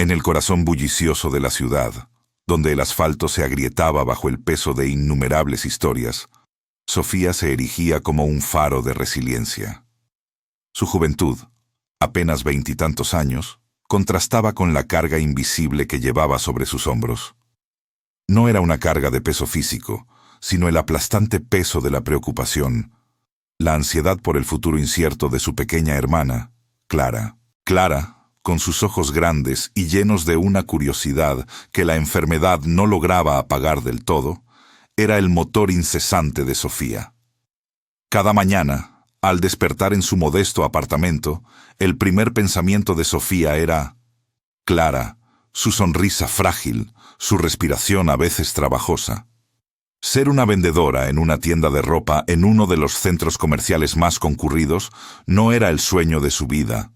En el corazón bullicioso de la ciudad, donde el asfalto se agrietaba bajo el peso de innumerables historias, Sofía se erigía como un faro de resiliencia. Su juventud, apenas veintitantos años, contrastaba con la carga invisible que llevaba sobre sus hombros. No era una carga de peso físico, sino el aplastante peso de la preocupación, la ansiedad por el futuro incierto de su pequeña hermana, Clara. Clara, con sus ojos grandes y llenos de una curiosidad que la enfermedad no lograba apagar del todo, era el motor incesante de Sofía. Cada mañana, al despertar en su modesto apartamento, el primer pensamiento de Sofía era Clara, su sonrisa frágil, su respiración a veces trabajosa. Ser una vendedora en una tienda de ropa en uno de los centros comerciales más concurridos no era el sueño de su vida,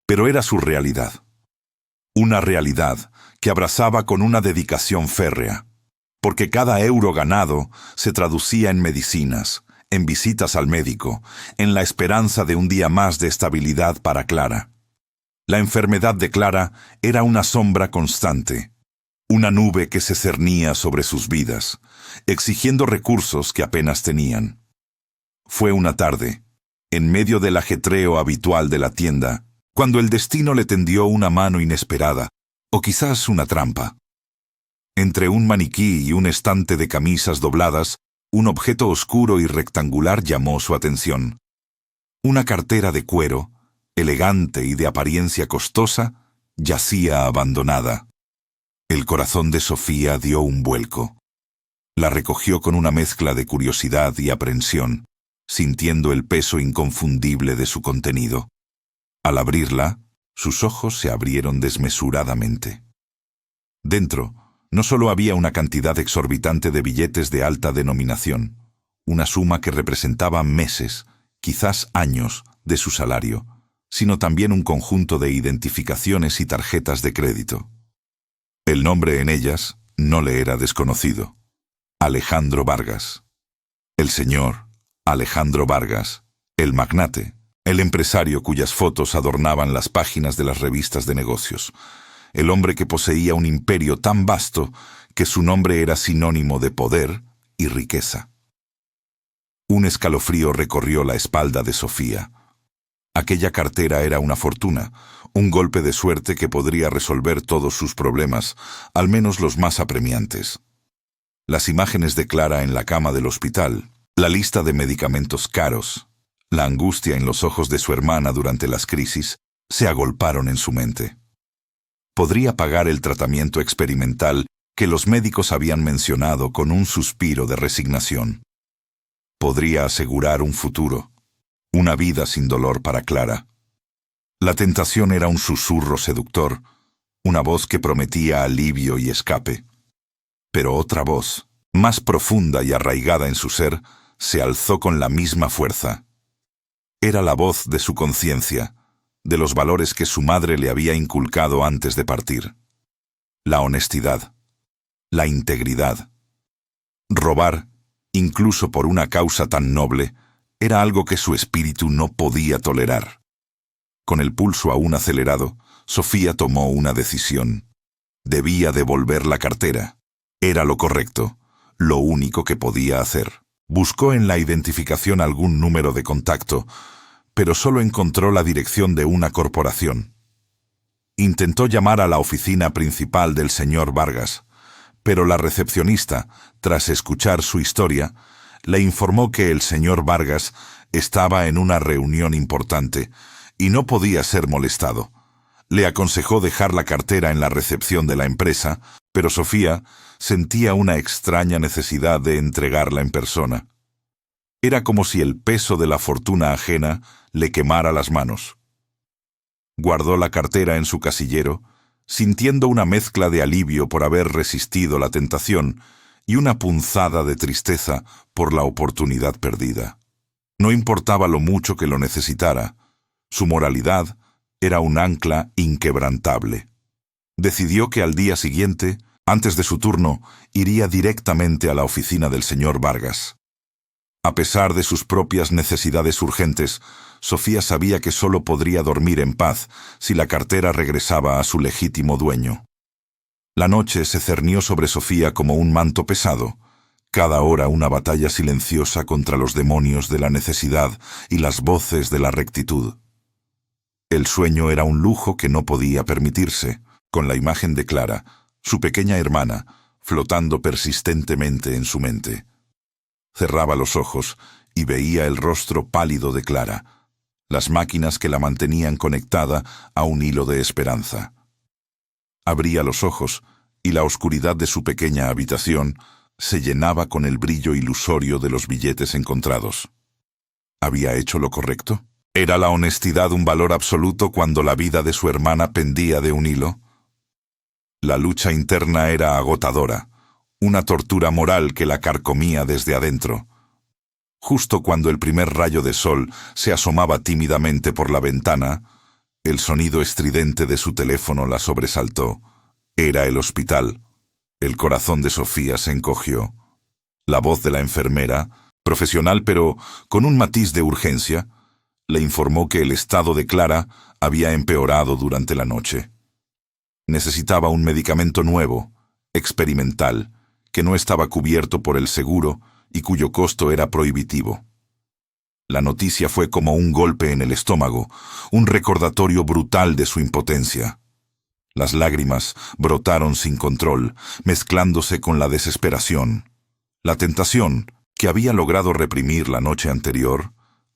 pero era su realidad. Una realidad que abrazaba con una dedicación férrea, porque cada euro ganado se traducía en medicinas, en visitas al médico, en la esperanza de un día más de estabilidad para Clara. La enfermedad de Clara era una sombra constante, una nube que se cernía sobre sus vidas, exigiendo recursos que apenas tenían. Fue una tarde, en medio del ajetreo habitual de la tienda, cuando el destino le tendió una mano inesperada, o quizás una trampa. Entre un maniquí y un estante de camisas dobladas, un objeto oscuro y rectangular llamó su atención. Una cartera de cuero, elegante y de apariencia costosa, yacía abandonada. El corazón de Sofía dio un vuelco. La recogió con una mezcla de curiosidad y aprensión, sintiendo el peso inconfundible de su contenido. Al abrirla, sus ojos se abrieron desmesuradamente. Dentro, no solo había una cantidad exorbitante de billetes de alta denominación, una suma que representaba meses, quizás años, de su salario, sino también un conjunto de identificaciones y tarjetas de crédito. El nombre en ellas no le era desconocido. Alejandro Vargas. El señor Alejandro Vargas, el magnate, el empresario cuyas fotos adornaban las páginas de las revistas de negocios, el hombre que poseía un imperio tan vasto que su nombre era sinónimo de poder y riqueza. Un escalofrío recorrió la espalda de Sofía. Aquella cartera era una fortuna, un golpe de suerte que podría resolver todos sus problemas, al menos los más apremiantes. Las imágenes de Clara en la cama del hospital, la lista de medicamentos caros, la angustia en los ojos de su hermana durante las crisis, se agolparon en su mente. Podría pagar el tratamiento experimental que los médicos habían mencionado con un suspiro de resignación. Podría asegurar un futuro, una vida sin dolor para Clara. La tentación era un susurro seductor, una voz que prometía alivio y escape. Pero otra voz, más profunda y arraigada en su ser, se alzó con la misma fuerza. Era la voz de su conciencia, de los valores que su madre le había inculcado antes de partir. La honestidad, la integridad. Robar, incluso por una causa tan noble, era algo que su espíritu no podía tolerar. Con el pulso aún acelerado, Sofía tomó una decisión. Debía devolver la cartera. Era lo correcto, lo único que podía hacer. Buscó en la identificación algún número de contacto, pero solo encontró la dirección de una corporación. Intentó llamar a la oficina principal del señor Vargas, pero la recepcionista, tras escuchar su historia, le informó que el señor Vargas estaba en una reunión importante y no podía ser molestado. Le aconsejó dejar la cartera en la recepción de la empresa, pero Sofía sentía una extraña necesidad de entregarla en persona. Era como si el peso de la fortuna ajena le quemara las manos. Guardó la cartera en su casillero, sintiendo una mezcla de alivio por haber resistido la tentación y una punzada de tristeza por la oportunidad perdida. No importaba lo mucho que lo necesitara, su moralidad era un ancla inquebrantable. Decidió que al día siguiente, antes de su turno, iría directamente a la oficina del señor Vargas. A pesar de sus propias necesidades urgentes, Sofía sabía que solo podría dormir en paz si la cartera regresaba a su legítimo dueño. La noche se cernió sobre Sofía como un manto pesado, cada hora una batalla silenciosa contra los demonios de la necesidad y las voces de la rectitud. El sueño era un lujo que no podía permitirse, con la imagen de Clara, su pequeña hermana, flotando persistentemente en su mente. Cerraba los ojos y veía el rostro pálido de Clara, las máquinas que la mantenían conectada a un hilo de esperanza. Abría los ojos y la oscuridad de su pequeña habitación se llenaba con el brillo ilusorio de los billetes encontrados. ¿Había hecho lo correcto? ¿Era la honestidad un valor absoluto cuando la vida de su hermana pendía de un hilo? La lucha interna era agotadora, una tortura moral que la carcomía desde adentro. Justo cuando el primer rayo de sol se asomaba tímidamente por la ventana, el sonido estridente de su teléfono la sobresaltó. Era el hospital. El corazón de Sofía se encogió. La voz de la enfermera, profesional pero con un matiz de urgencia, le informó que el estado de Clara había empeorado durante la noche. Necesitaba un medicamento nuevo, experimental, que no estaba cubierto por el seguro y cuyo costo era prohibitivo. La noticia fue como un golpe en el estómago, un recordatorio brutal de su impotencia. Las lágrimas brotaron sin control, mezclándose con la desesperación. La tentación, que había logrado reprimir la noche anterior,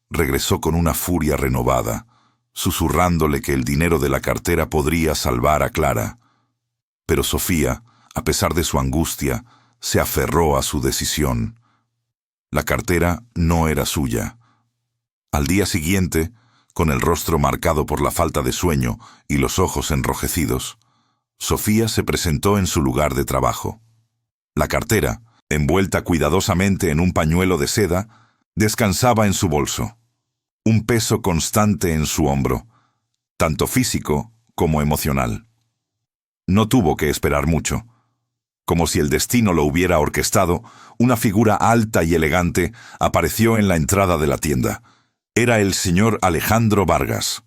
regresó con una furia renovada, susurrándole que el dinero de la cartera podría salvar a Clara. Pero Sofía, a pesar de su angustia, se aferró a su decisión. La cartera no era suya. Al día siguiente, con el rostro marcado por la falta de sueño y los ojos enrojecidos, Sofía se presentó en su lugar de trabajo. La cartera, envuelta cuidadosamente en un pañuelo de seda, descansaba en su bolso. Un peso constante en su hombro, tanto físico como emocional. No tuvo que esperar mucho. Como si el destino lo hubiera orquestado, una figura alta y elegante apareció en la entrada de la tienda. Era el señor Alejandro Vargas.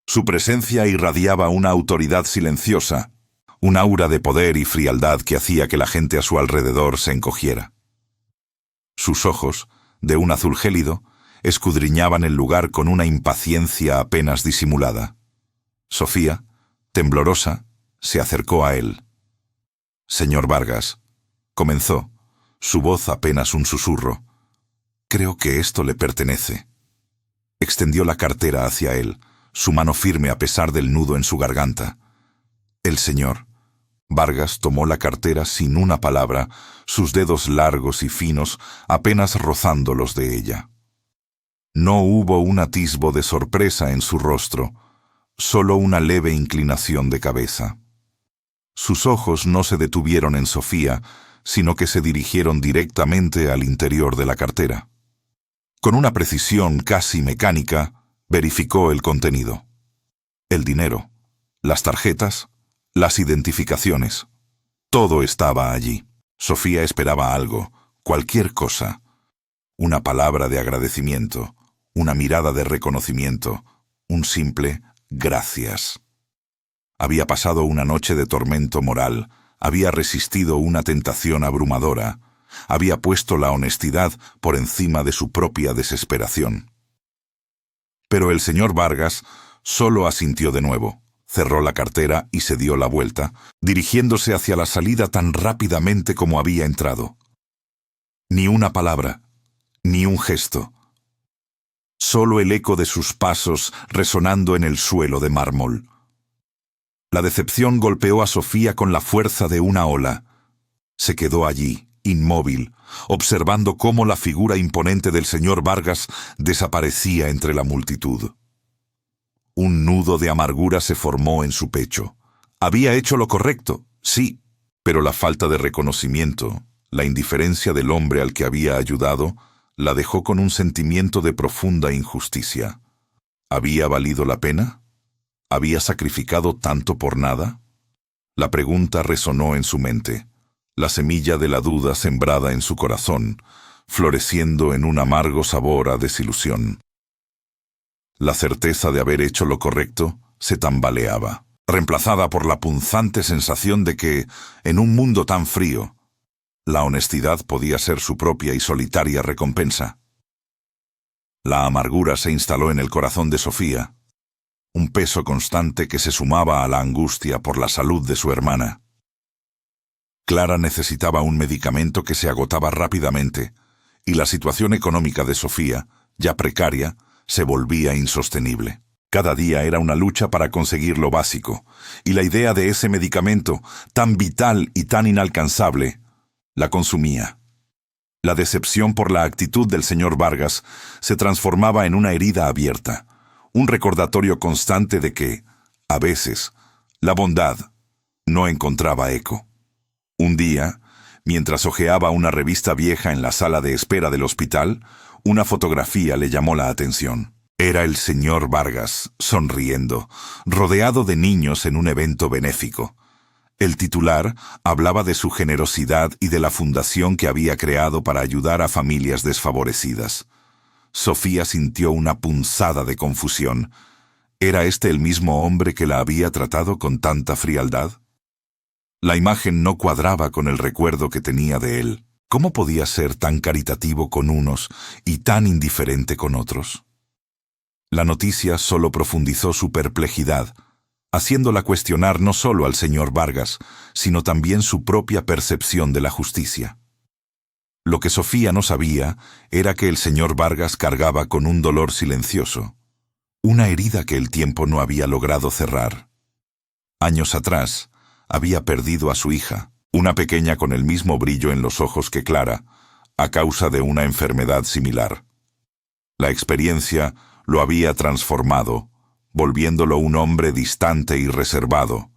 Su presencia irradiaba una autoridad silenciosa, un aura de poder y frialdad que hacía que la gente a su alrededor se encogiera. Sus ojos, de un azul gélido, escudriñaban el lugar con una impaciencia apenas disimulada. Sofía, temblorosa, se acercó a él. «Señor Vargas», comenzó, su voz apenas un susurro, «creo que esto le pertenece». Extendió la cartera hacia él, su mano firme a pesar del nudo en su garganta. El señor Vargas tomó la cartera sin una palabra, sus dedos largos y finos apenas rozando los de ella. No hubo un atisbo de sorpresa en su rostro, solo una leve inclinación de cabeza. Sus ojos no se detuvieron en Sofía, sino que se dirigieron directamente al interior de la cartera. Con una precisión casi mecánica, verificó el contenido. El dinero, las tarjetas, las identificaciones. Todo estaba allí. Sofía esperaba algo, cualquier cosa. Una palabra de agradecimiento, una mirada de reconocimiento, un simple gracias. Había pasado una noche de tormento moral, había resistido una tentación abrumadora, había puesto la honestidad por encima de su propia desesperación. Pero el señor Vargas solo asintió de nuevo, cerró la cartera y se dio la vuelta, dirigiéndose hacia la salida tan rápidamente como había entrado. Ni una palabra, ni un gesto. Solo el eco de sus pasos resonando en el suelo de mármol. La decepción golpeó a Sofía con la fuerza de una ola. Se quedó allí, inmóvil, observando cómo la figura imponente del señor Vargas desaparecía entre la multitud. Un nudo de amargura se formó en su pecho. Había hecho lo correcto, sí, pero la falta de reconocimiento, la indiferencia del hombre al que había ayudado, la dejó con un sentimiento de profunda injusticia. ¿Había valido la pena? ¿Había sacrificado tanto por nada? La pregunta resonó en su mente. La semilla de la duda sembrada en su corazón, floreciendo en un amargo sabor a desilusión. La certeza de haber hecho lo correcto se tambaleaba, reemplazada por la punzante sensación de que, en un mundo tan frío, la honestidad podía ser su propia y solitaria recompensa. La amargura se instaló en el corazón de Sofía, un peso constante que se sumaba a la angustia por la salud de su hermana. Clara necesitaba un medicamento que se agotaba rápidamente, y la situación económica de Sofía, ya precaria, se volvía insostenible. Cada día era una lucha para conseguir lo básico, y la idea de ese medicamento, tan vital y tan inalcanzable, la consumía. La decepción por la actitud del señor Vargas se transformaba en una herida abierta, un recordatorio constante de que, a veces, la bondad no encontraba eco. Un día, mientras hojeaba una revista vieja en la sala de espera del hospital, una fotografía le llamó la atención. Era el señor Vargas, sonriendo, rodeado de niños en un evento benéfico. El titular hablaba de su generosidad y de la fundación que había creado para ayudar a familias desfavorecidas. Sofía sintió una punzada de confusión. ¿Era este el mismo hombre que la había tratado con tanta frialdad? La imagen no cuadraba con el recuerdo que tenía de él. ¿Cómo podía ser tan caritativo con unos y tan indiferente con otros? La noticia solo profundizó su perplejidad, haciéndola cuestionar no solo al señor Vargas, sino también su propia percepción de la justicia. Lo que Sofía no sabía era que el señor Vargas cargaba con un dolor silencioso, una herida que el tiempo no había logrado cerrar. Años atrás, había perdido a su hija, una pequeña con el mismo brillo en los ojos que Clara, a causa de una enfermedad similar. La experiencia lo había transformado, volviéndolo un hombre distante y reservado,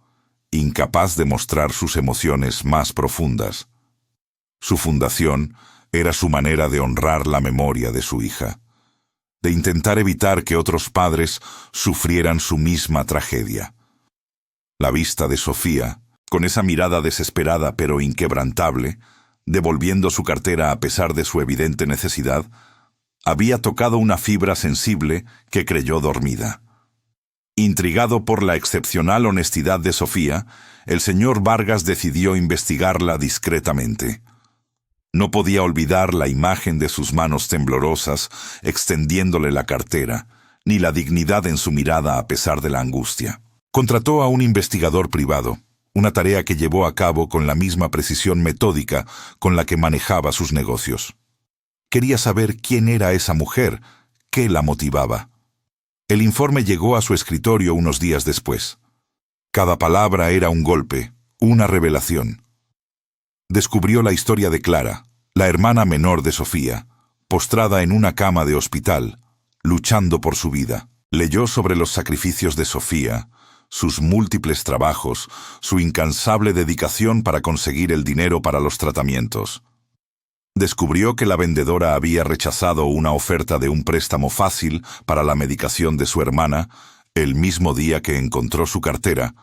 incapaz de mostrar sus emociones más profundas. Su fundación era su manera de honrar la memoria de su hija, de intentar evitar que otros padres sufrieran su misma tragedia. La vista de Sofía, con esa mirada desesperada pero inquebrantable, devolviendo su cartera a pesar de su evidente necesidad, había tocado una fibra sensible que creyó dormida. Intrigado por la excepcional honestidad de Sofía, el señor Vargas decidió investigarla discretamente. No podía olvidar la imagen de sus manos temblorosas extendiéndole la cartera, ni la dignidad en su mirada a pesar de la angustia. Contrató a un investigador privado, una tarea que llevó a cabo con la misma precisión metódica con la que manejaba sus negocios. Quería saber quién era esa mujer, qué la motivaba. El informe llegó a su escritorio unos días después. Cada palabra era un golpe, una revelación. Descubrió la historia de Clara, la hermana menor de Sofía, postrada en una cama de hospital, luchando por su vida. Leyó sobre los sacrificios de Sofía, sus múltiples trabajos, su incansable dedicación para conseguir el dinero para los tratamientos. Descubrió que la vendedora había rechazado una oferta de un préstamo fácil para la medicación de su hermana el mismo día que encontró su cartera,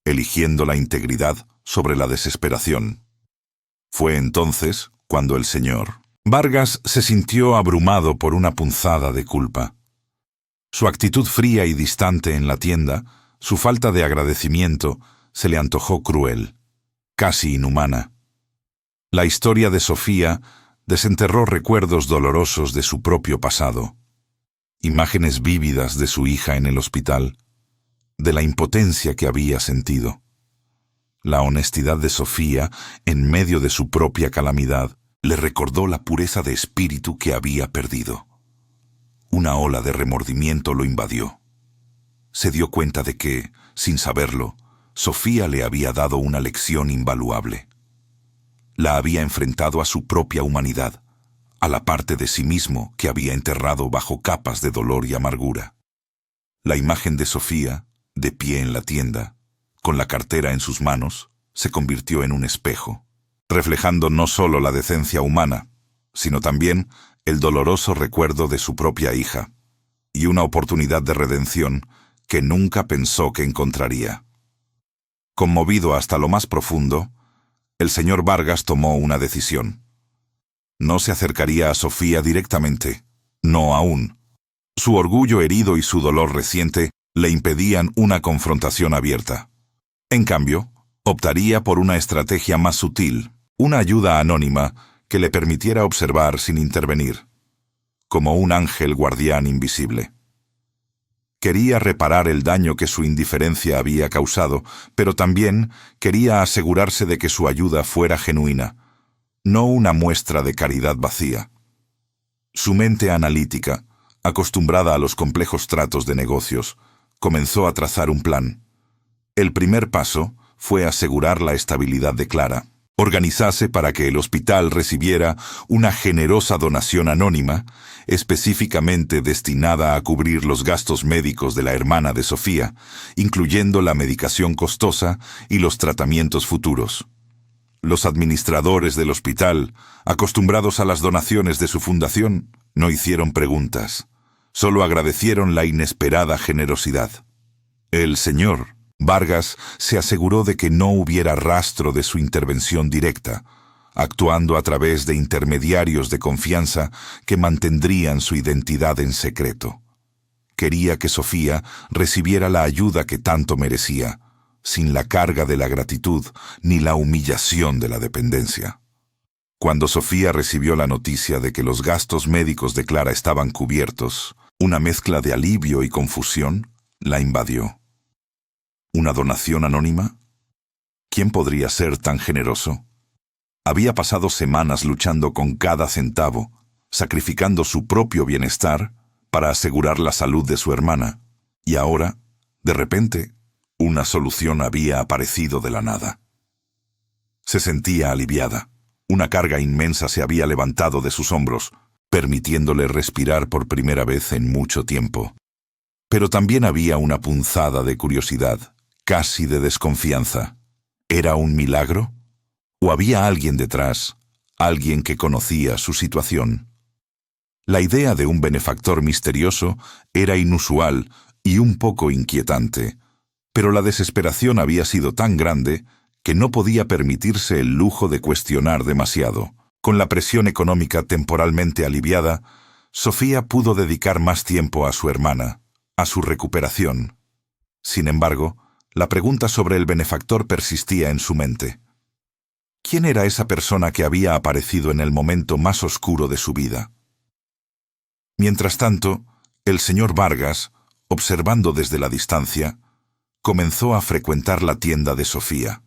eligiendo la integridad sobre la desesperación. Fue entonces cuando el señor Vargas se sintió abrumado por una punzada de culpa. Su actitud fría y distante en la tienda, su falta de agradecimiento, se le antojó cruel, casi inhumana. La historia de Sofía desenterró recuerdos dolorosos de su propio pasado, imágenes vívidas de su hija en el hospital, de la impotencia que había sentido. La honestidad de Sofía, en medio de su propia calamidad, le recordó la pureza de espíritu que había perdido. Una ola de remordimiento lo invadió. Se dio cuenta de que, sin saberlo, Sofía le había dado una lección invaluable. La había enfrentado a su propia humanidad, a la parte de sí mismo que había enterrado bajo capas de dolor y amargura. La imagen de Sofía, de pie en la tienda, con la cartera en sus manos, se convirtió en un espejo, reflejando no solo la decencia humana, sino también el doloroso recuerdo de su propia hija, y una oportunidad de redención que nunca pensó que encontraría. Conmovido hasta lo más profundo, el señor Vargas tomó una decisión. No se acercaría a Sofía directamente. No aún. Su orgullo herido y su dolor reciente le impedían una confrontación abierta. En cambio, optaría por una estrategia más sutil, una ayuda anónima que le permitiera observar sin intervenir, como un ángel guardián invisible. Quería reparar el daño que su indiferencia había causado, pero también quería asegurarse de que su ayuda fuera genuina, no una muestra de caridad vacía. Su mente analítica, acostumbrada a los complejos tratos de negocios, comenzó a trazar un plan. El primer paso fue asegurar la estabilidad de Clara. Organizarse para que el hospital recibiera una generosa donación anónima, específicamente destinada a cubrir los gastos médicos de la hermana de Sofía, incluyendo la medicación costosa y los tratamientos futuros. Los administradores del hospital, acostumbrados a las donaciones de su fundación, no hicieron preguntas, solo agradecieron la inesperada generosidad. El señor Vargas se aseguró de que no hubiera rastro de su intervención directa, actuando a través de intermediarios de confianza que mantendrían su identidad en secreto. Quería que Sofía recibiera la ayuda que tanto merecía, sin la carga de la gratitud ni la humillación de la dependencia. Cuando Sofía recibió la noticia de que los gastos médicos de Clara estaban cubiertos, una mezcla de alivio y confusión la invadió. ¿Una donación anónima? ¿Quién podría ser tan generoso? Había pasado semanas luchando con cada centavo, sacrificando su propio bienestar para asegurar la salud de su hermana, y ahora, de repente, una solución había aparecido de la nada. Se sentía aliviada. Una carga inmensa se había levantado de sus hombros, permitiéndole respirar por primera vez en mucho tiempo. Pero también había una punzada de curiosidad, casi de desconfianza. ¿Era un milagro? ¿O había alguien detrás, alguien que conocía su situación? La idea de un benefactor misterioso era inusual y un poco inquietante, pero la desesperación había sido tan grande que no podía permitirse el lujo de cuestionar demasiado. Con la presión económica temporalmente aliviada, Sofía pudo dedicar más tiempo a su hermana, a su recuperación. Sin embargo, la pregunta sobre el benefactor persistía en su mente. ¿Quién era esa persona que había aparecido en el momento más oscuro de su vida? Mientras tanto, el señor Vargas, observando desde la distancia, comenzó a frecuentar la tienda de Sofía.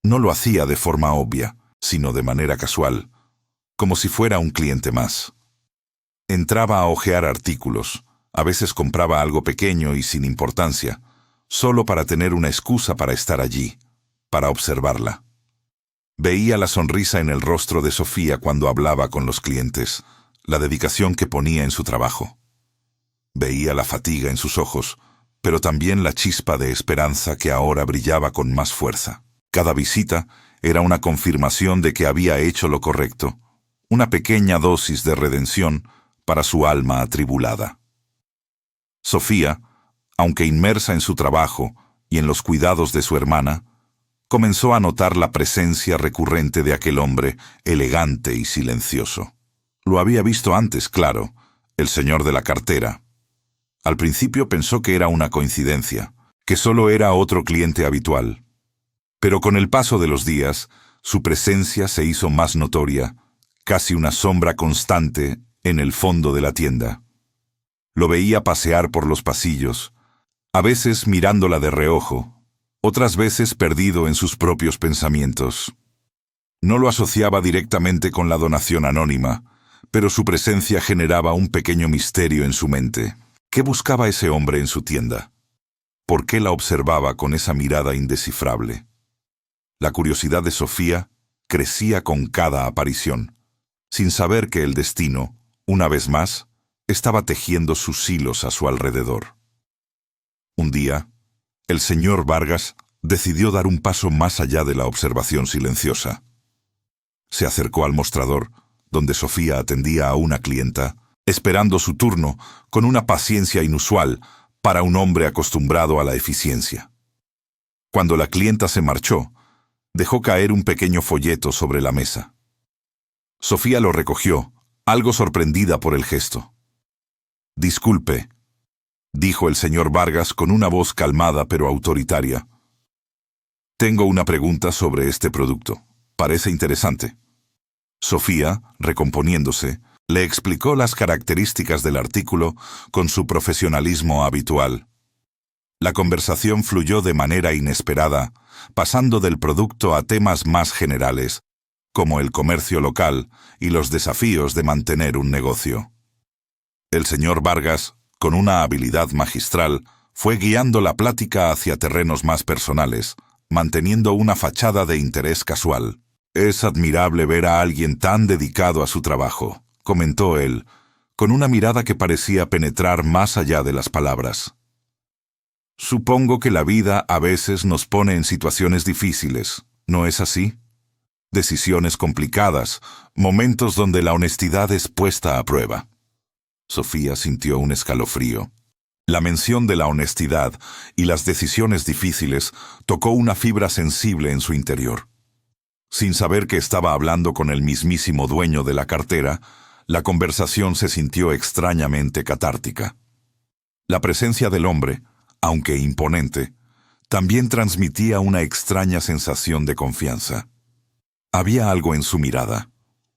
No lo hacía de forma obvia, sino de manera casual, como si fuera un cliente más. Entraba a hojear artículos, a veces compraba algo pequeño y sin importancia, solo para tener una excusa para estar allí, para observarla. Veía la sonrisa en el rostro de Sofía cuando hablaba con los clientes, la dedicación que ponía en su trabajo. Veía la fatiga en sus ojos, pero también la chispa de esperanza que ahora brillaba con más fuerza. Cada visita era una confirmación de que había hecho lo correcto, una pequeña dosis de redención para su alma atribulada. Sofía, aunque inmersa en su trabajo y en los cuidados de su hermana, comenzó a notar la presencia recurrente de aquel hombre elegante y silencioso. Lo había visto antes, claro, el señor de la cartera. Al principio pensó que era una coincidencia, que solo era otro cliente habitual. Pero con el paso de los días, su presencia se hizo más notoria, casi una sombra constante en el fondo de la tienda. Lo veía pasear por los pasillos, a veces mirándola de reojo, otras veces perdido en sus propios pensamientos. No lo asociaba directamente con la donación anónima, pero su presencia generaba un pequeño misterio en su mente. ¿Qué buscaba ese hombre en su tienda? ¿Por qué la observaba con esa mirada indescifrable? La curiosidad de Sofía crecía con cada aparición, sin saber que el destino, una vez más, estaba tejiendo sus hilos a su alrededor. Un día, el señor Vargas decidió dar un paso más allá de la observación silenciosa. Se acercó al mostrador, donde Sofía atendía a una clienta, esperando su turno con una paciencia inusual para un hombre acostumbrado a la eficiencia. Cuando la clienta se marchó, dejó caer un pequeño folleto sobre la mesa. Sofía lo recogió, algo sorprendida por el gesto. «Disculpe», dijo el señor Vargas con una voz calmada pero autoritaria. «Tengo una pregunta sobre este producto. Parece interesante». Sofía, recomponiéndose, le explicó las características del artículo con su profesionalismo habitual. La conversación fluyó de manera inesperada, pasando del producto a temas más generales, como el comercio local y los desafíos de mantener un negocio. El señor Vargas, con una habilidad magistral, fue guiando la plática hacia terrenos más personales, manteniendo una fachada de interés casual. «Es admirable ver a alguien tan dedicado a su trabajo», comentó él, con una mirada que parecía penetrar más allá de las palabras. «Supongo que la vida a veces nos pone en situaciones difíciles, ¿no es así? Decisiones complicadas, momentos donde la honestidad es puesta a prueba». Sofía sintió un escalofrío. La mención de la honestidad y las decisiones difíciles tocó una fibra sensible en su interior. Sin saber que estaba hablando con el mismísimo dueño de la cartera, la conversación se sintió extrañamente catártica. La presencia del hombre, aunque imponente, también transmitía una extraña sensación de confianza. Había algo en su mirada,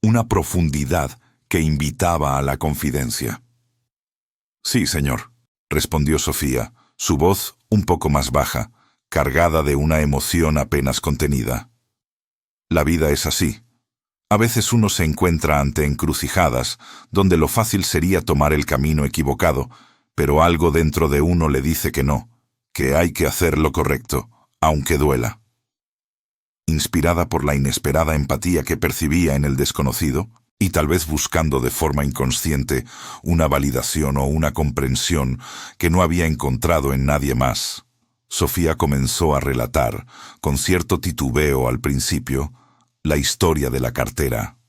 una profundidad que invitaba a la confidencia. «Sí, señor», respondió Sofía, su voz un poco más baja, cargada de una emoción apenas contenida. «La vida es así. A veces uno se encuentra ante encrucijadas, donde lo fácil sería tomar el camino equivocado, pero algo dentro de uno le dice que no, que hay que hacer lo correcto, aunque duela». Inspirada por la inesperada empatía que percibía en el desconocido, y tal vez buscando de forma inconsciente una validación o una comprensión que no había encontrado en nadie más, Sofía comenzó a relatar, con cierto titubeo al principio, la historia de la cartera.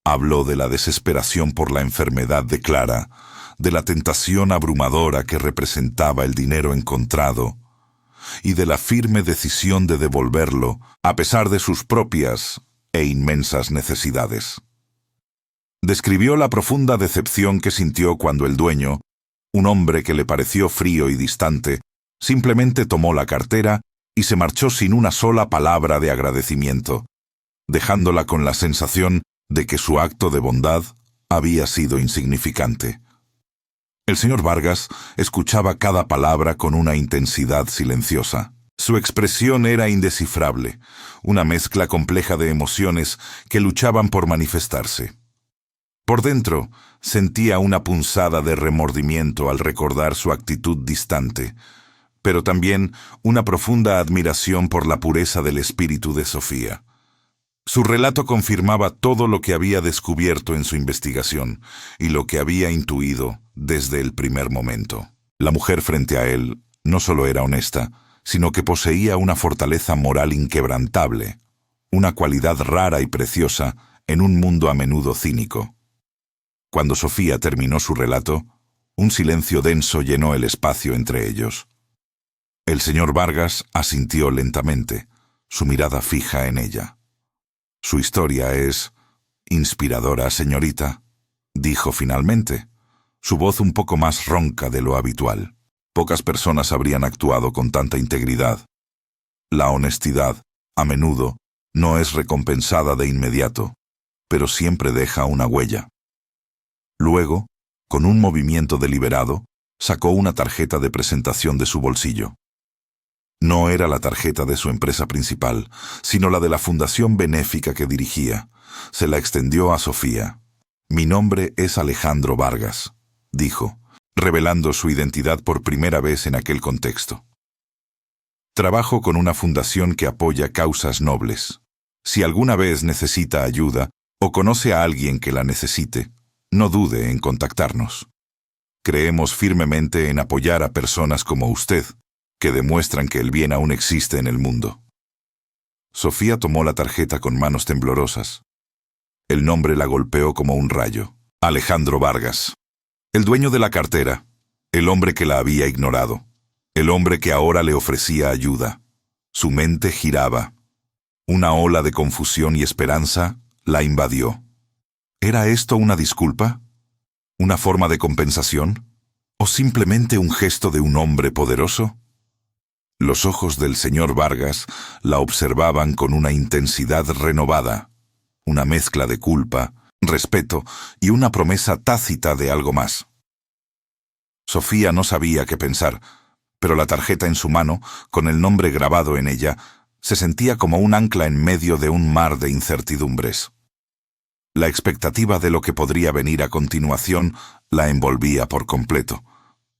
Habló de la desesperación por la enfermedad de Clara, de la tentación abrumadora que representaba el dinero encontrado, y de la firme decisión de devolverlo a pesar de sus propias e inmensas necesidades. Describió la profunda decepción que sintió cuando el dueño, un hombre que le pareció frío y distante, simplemente tomó la cartera y se marchó sin una sola palabra de agradecimiento, dejándola con la sensación de que su acto de bondad había sido insignificante. El señor Vargas escuchaba cada palabra con una intensidad silenciosa. Su expresión era indescifrable, una mezcla compleja de emociones que luchaban por manifestarse. Por dentro, sentía una punzada de remordimiento al recordar su actitud distante, pero también una profunda admiración por la pureza del espíritu de Sofía. Su relato confirmaba todo lo que había descubierto en su investigación y lo que había intuido desde el primer momento. La mujer frente a él no solo era honesta, sino que poseía una fortaleza moral inquebrantable, una cualidad rara y preciosa en un mundo a menudo cínico. Cuando Sofía terminó su relato, un silencio denso llenó el espacio entre ellos. El señor Vargas asintió lentamente, su mirada fija en ella. «Su historia es inspiradora, señorita», dijo finalmente, su voz un poco más ronca de lo habitual. Pocas personas habrían actuado con tanta integridad. La honestidad, a menudo, no es recompensada de inmediato, pero siempre deja una huella. Luego, con un movimiento deliberado, sacó una tarjeta de presentación de su bolsillo. No era la tarjeta de su empresa principal, sino la de la fundación benéfica que dirigía. Se la extendió a Sofía. «Mi nombre es Alejandro Vargas», dijo, revelando su identidad por primera vez en aquel contexto. «Trabajo con una fundación que apoya causas nobles. Si alguna vez necesita ayuda o conoce a alguien que la necesite, no dude en contactarnos. Creemos firmemente en apoyar a personas como usted, que demuestran que el bien aún existe en el mundo». Sofía tomó la tarjeta con manos temblorosas. El nombre la golpeó como un rayo. Alejandro Vargas. El dueño de la cartera. El hombre que la había ignorado. El hombre que ahora le ofrecía ayuda. Su mente giraba. Una ola de confusión y esperanza la invadió. ¿Era esto una disculpa? ¿Una forma de compensación? ¿O simplemente un gesto de un hombre poderoso? Los ojos del señor Vargas la observaban con una intensidad renovada, una mezcla de culpa, respeto y una promesa tácita de algo más. Sofía no sabía qué pensar, pero la tarjeta en su mano, con el nombre grabado en ella, se sentía como un ancla en medio de un mar de incertidumbres. La expectativa de lo que podría venir a continuación la envolvía por completo.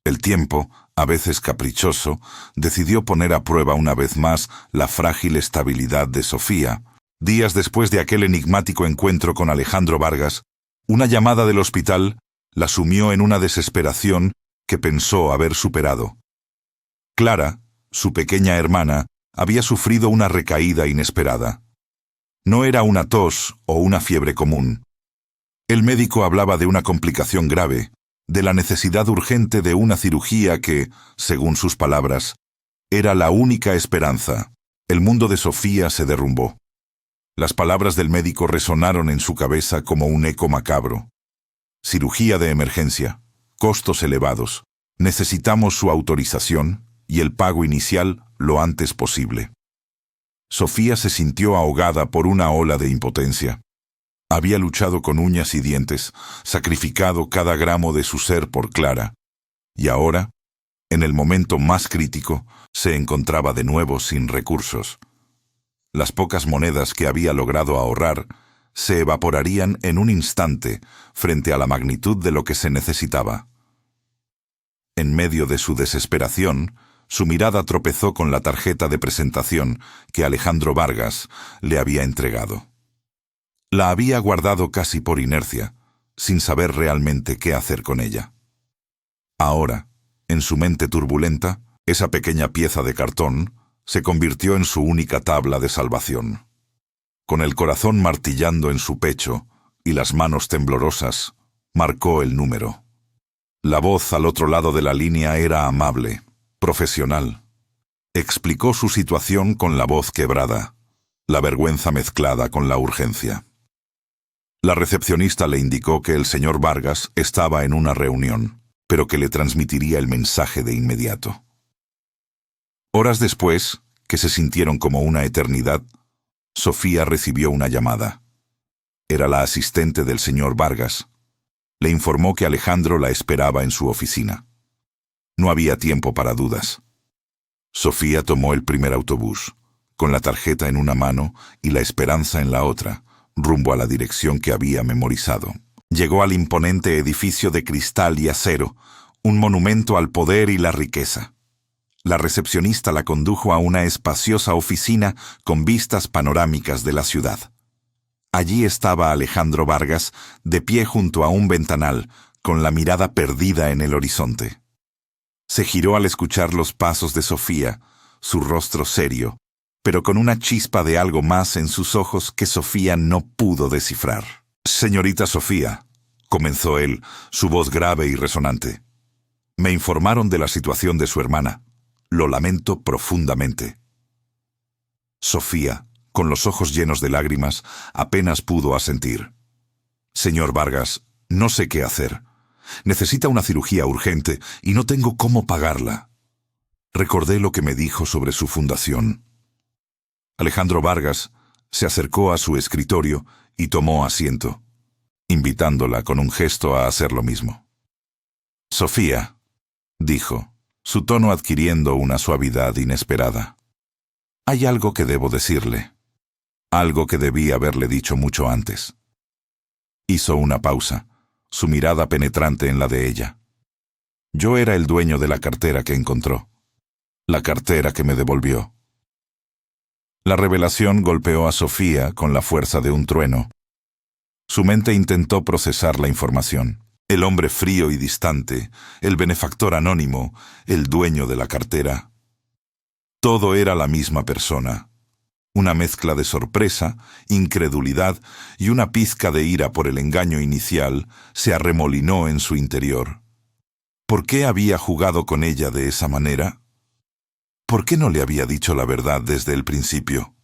El tiempo, a veces caprichoso, decidió poner a prueba una vez más la frágil estabilidad de Sofía. Días después de aquel enigmático encuentro con Alejandro Vargas, una llamada del hospital la sumió en una desesperación que pensó haber superado. Clara, su pequeña hermana, había sufrido una recaída inesperada. No era una tos o una fiebre común. El médico hablaba de una complicación grave, de la necesidad urgente de una cirugía que, según sus palabras, era la única esperanza. El mundo de Sofía se derrumbó. Las palabras del médico resonaron en su cabeza como un eco macabro. Cirugía de emergencia, costos elevados. Necesitamos su autorización y el pago inicial lo antes posible. Sofía se sintió ahogada por una ola de impotencia. Había luchado con uñas y dientes, sacrificado cada gramo de su ser por Clara, y ahora, en el momento más crítico, se encontraba de nuevo sin recursos. Las pocas monedas que había logrado ahorrar se evaporarían en un instante frente a la magnitud de lo que se necesitaba. En medio de su desesperación, su mirada tropezó con la tarjeta de presentación que Alejandro Vargas le había entregado. La había guardado casi por inercia, sin saber realmente qué hacer con ella. Ahora, en su mente turbulenta, esa pequeña pieza de cartón se convirtió en su única tabla de salvación. Con el corazón martillando en su pecho y las manos temblorosas, marcó el número. La voz al otro lado de la línea era amable, profesional. Explicó su situación con la voz quebrada, la vergüenza mezclada con la urgencia. La recepcionista le indicó que el señor Vargas estaba en una reunión, pero que le transmitiría el mensaje de inmediato. Horas después, que se sintieron como una eternidad, Sofía recibió una llamada. Era la asistente del señor Vargas. Le informó que Alejandro la esperaba en su oficina. No había tiempo para dudas. Sofía tomó el primer autobús, con la tarjeta en una mano y la esperanza en la otra, rumbo a la dirección que había memorizado. Llegó al imponente edificio de cristal y acero, un monumento al poder y la riqueza. La recepcionista la condujo a una espaciosa oficina con vistas panorámicas de la ciudad. Allí estaba Alejandro Vargas, de pie junto a un ventanal, con la mirada perdida en el horizonte. Se giró al escuchar los pasos de Sofía, su rostro serio, pero con una chispa de algo más en sus ojos que Sofía no pudo descifrar. «Señorita Sofía», comenzó él, su voz grave y resonante. «Me informaron de la situación de su hermana. Lo lamento profundamente». Sofía, con los ojos llenos de lágrimas, apenas pudo asentir. «Señor Vargas, no sé qué hacer. Necesita una cirugía urgente y no tengo cómo pagarla». Recordé lo que me dijo sobre su fundación. Alejandro Vargas se acercó a su escritorio y tomó asiento, invitándola con un gesto a hacer lo mismo. «Sofía», dijo, su tono adquiriendo una suavidad inesperada. «Hay algo que debo decirle. Algo que debí haberle dicho mucho antes». Hizo una pausa, su mirada penetrante en la de ella. «Yo era el dueño de la cartera que encontró. La cartera que me devolvió». La revelación golpeó a Sofía con la fuerza de un trueno. Su mente intentó procesar la información. El hombre frío y distante, el benefactor anónimo, el dueño de la cartera. Todo era la misma persona. Una mezcla de sorpresa, incredulidad y una pizca de ira por el engaño inicial se arremolinó en su interior. ¿Por qué había jugado con ella de esa manera? ¿Por qué no le había dicho la verdad desde el principio?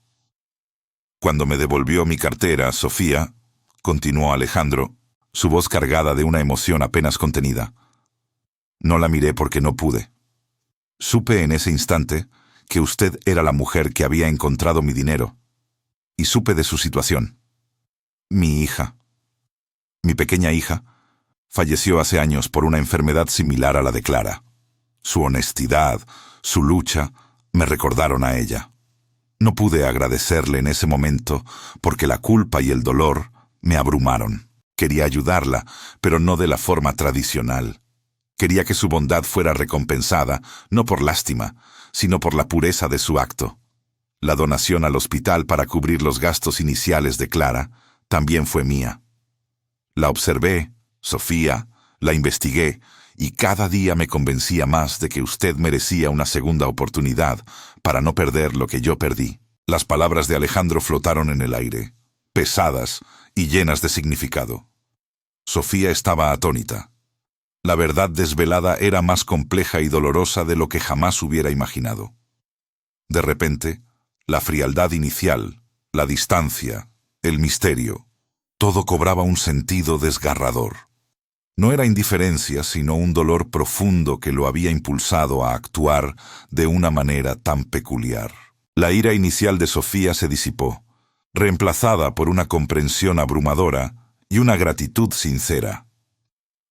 Cuando me devolvió mi cartera, Sofía, continuó Alejandro, su voz cargada de una emoción apenas contenida. No la miré porque no pude. Supe en ese instante que usted era la mujer que había encontrado mi dinero, y supe de su situación. Mi hija, mi pequeña hija, falleció hace años por una enfermedad similar a la de Clara. Su honestidad, su lucha, me recordaron a ella. No pude agradecerle en ese momento porque la culpa y el dolor me abrumaron. Quería ayudarla, pero no de la forma tradicional. Quería que su bondad fuera recompensada, no por lástima, sino por la pureza de su acto. La donación al hospital para cubrir los gastos iniciales de Clara también fue mía. La observé, Sofía, la investigué, y cada día me convencía más de que usted merecía una segunda oportunidad para no perder lo que yo perdí. Las palabras de Alejandro flotaron en el aire, pesadas y llenas de significado. Sofía estaba atónita. La verdad desvelada era más compleja y dolorosa de lo que jamás hubiera imaginado. De repente, la frialdad inicial, la distancia, el misterio, todo cobraba un sentido desgarrador. No era indiferencia, sino un dolor profundo que lo había impulsado a actuar de una manera tan peculiar. La ira inicial de Sofía se disipó, reemplazada por una comprensión abrumadora y una gratitud sincera.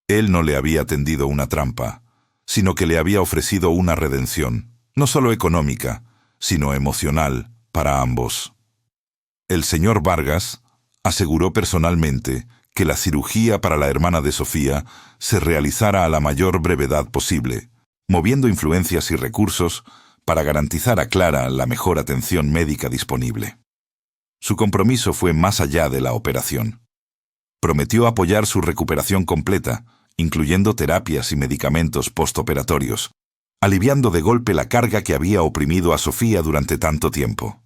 Él no le había tendido una trampa, sino que le había ofrecido una redención, no solo económica, sino emocional, para ambos. El señor Vargas aseguró personalmente que la cirugía para la hermana de Sofía se realizara a la mayor brevedad posible, moviendo influencias y recursos para garantizar a Clara la mejor atención médica disponible. Su compromiso fue más allá de la operación. Prometió apoyar su recuperación completa, incluyendo terapias y medicamentos postoperatorios, aliviando de golpe la carga que había oprimido a Sofía durante tanto tiempo.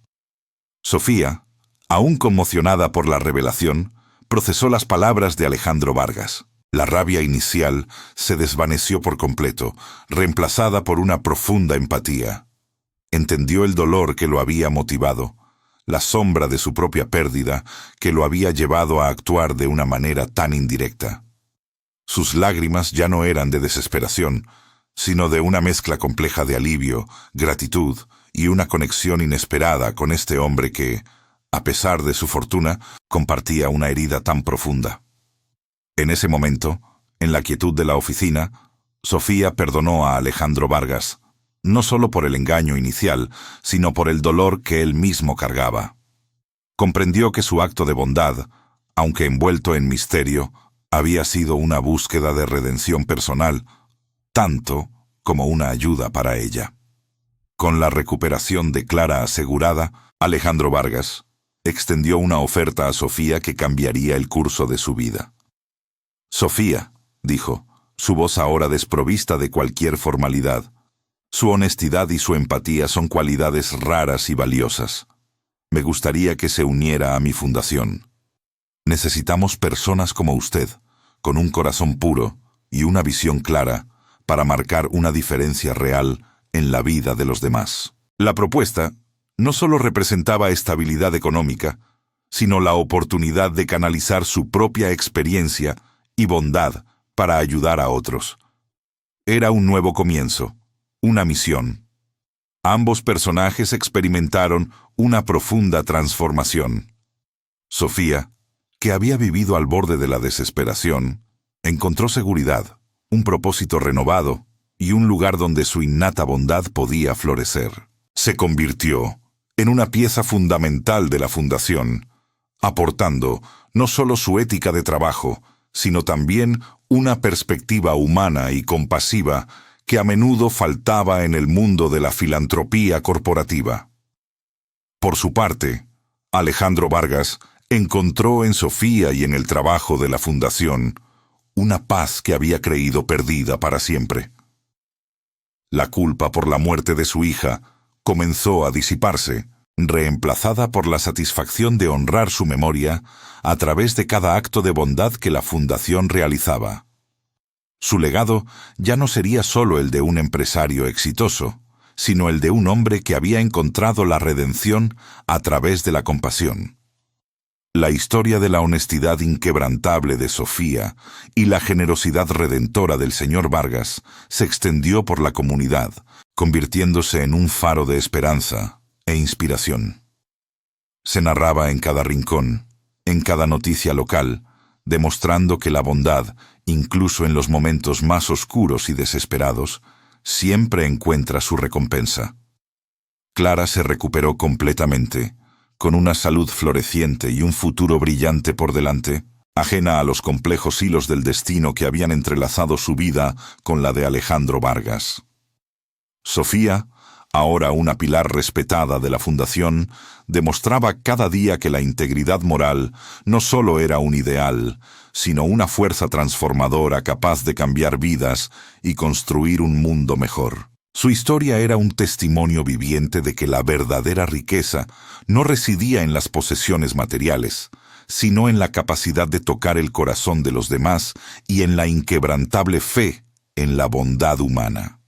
Sofía, aún conmocionada por la revelación, procesó las palabras de Alejandro Vargas. La rabia inicial se desvaneció por completo, reemplazada por una profunda empatía. Entendió el dolor que lo había motivado, la sombra de su propia pérdida que lo había llevado a actuar de una manera tan indirecta. Sus lágrimas ya no eran de desesperación, sino de una mezcla compleja de alivio, gratitud y una conexión inesperada con este hombre que, a pesar de su fortuna, compartía una herida tan profunda. En ese momento, en la quietud de la oficina, Sofía perdonó a Alejandro Vargas, no solo por el engaño inicial, sino por el dolor que él mismo cargaba. Comprendió que su acto de bondad, aunque envuelto en misterio, había sido una búsqueda de redención personal, tanto como una ayuda para ella. Con la recuperación de Clara asegurada, Alejandro Vargas extendió una oferta a Sofía que cambiaría el curso de su vida. «Sofía», dijo, su voz ahora desprovista de cualquier formalidad. «Su honestidad y su empatía son cualidades raras y valiosas. Me gustaría que se uniera a mi fundación. Necesitamos personas como usted, con un corazón puro y una visión clara, para marcar una diferencia real en la vida de los demás». La propuesta no solo representaba estabilidad económica, sino la oportunidad de canalizar su propia experiencia y bondad para ayudar a otros. Era un nuevo comienzo, una misión. Ambos personajes experimentaron una profunda transformación. Sofía, que había vivido al borde de la desesperación, encontró seguridad, un propósito renovado y un lugar donde su innata bondad podía florecer. Se convirtió en una pieza fundamental de la fundación, aportando no solo su ética de trabajo, sino también una perspectiva humana y compasiva que a menudo faltaba en el mundo de la filantropía corporativa. Por su parte, Alejandro Vargas encontró en Sofía y en el trabajo de la fundación una paz que había creído perdida para siempre. La culpa por la muerte de su hija comenzó a disiparse, reemplazada por la satisfacción de honrar su memoria a través de cada acto de bondad que la fundación realizaba. Su legado ya no sería solo el de un empresario exitoso, sino el de un hombre que había encontrado la redención a través de la compasión. La historia de la honestidad inquebrantable de Sofía y la generosidad redentora del señor Vargas se extendió por la comunidad, convirtiéndose en un faro de esperanza e inspiración. Se narraba en cada rincón, en cada noticia local, demostrando que la bondad, incluso en los momentos más oscuros y desesperados, siempre encuentra su recompensa. Clara se recuperó completamente, con una salud floreciente y un futuro brillante por delante, ajena a los complejos hilos del destino que habían entrelazado su vida con la de Alejandro Vargas. Sofía, ahora una pilar respetada de la Fundación, demostraba cada día que la integridad moral no solo era un ideal, sino una fuerza transformadora capaz de cambiar vidas y construir un mundo mejor. Su historia era un testimonio viviente de que la verdadera riqueza no residía en las posesiones materiales, sino en la capacidad de tocar el corazón de los demás y en la inquebrantable fe en la bondad humana.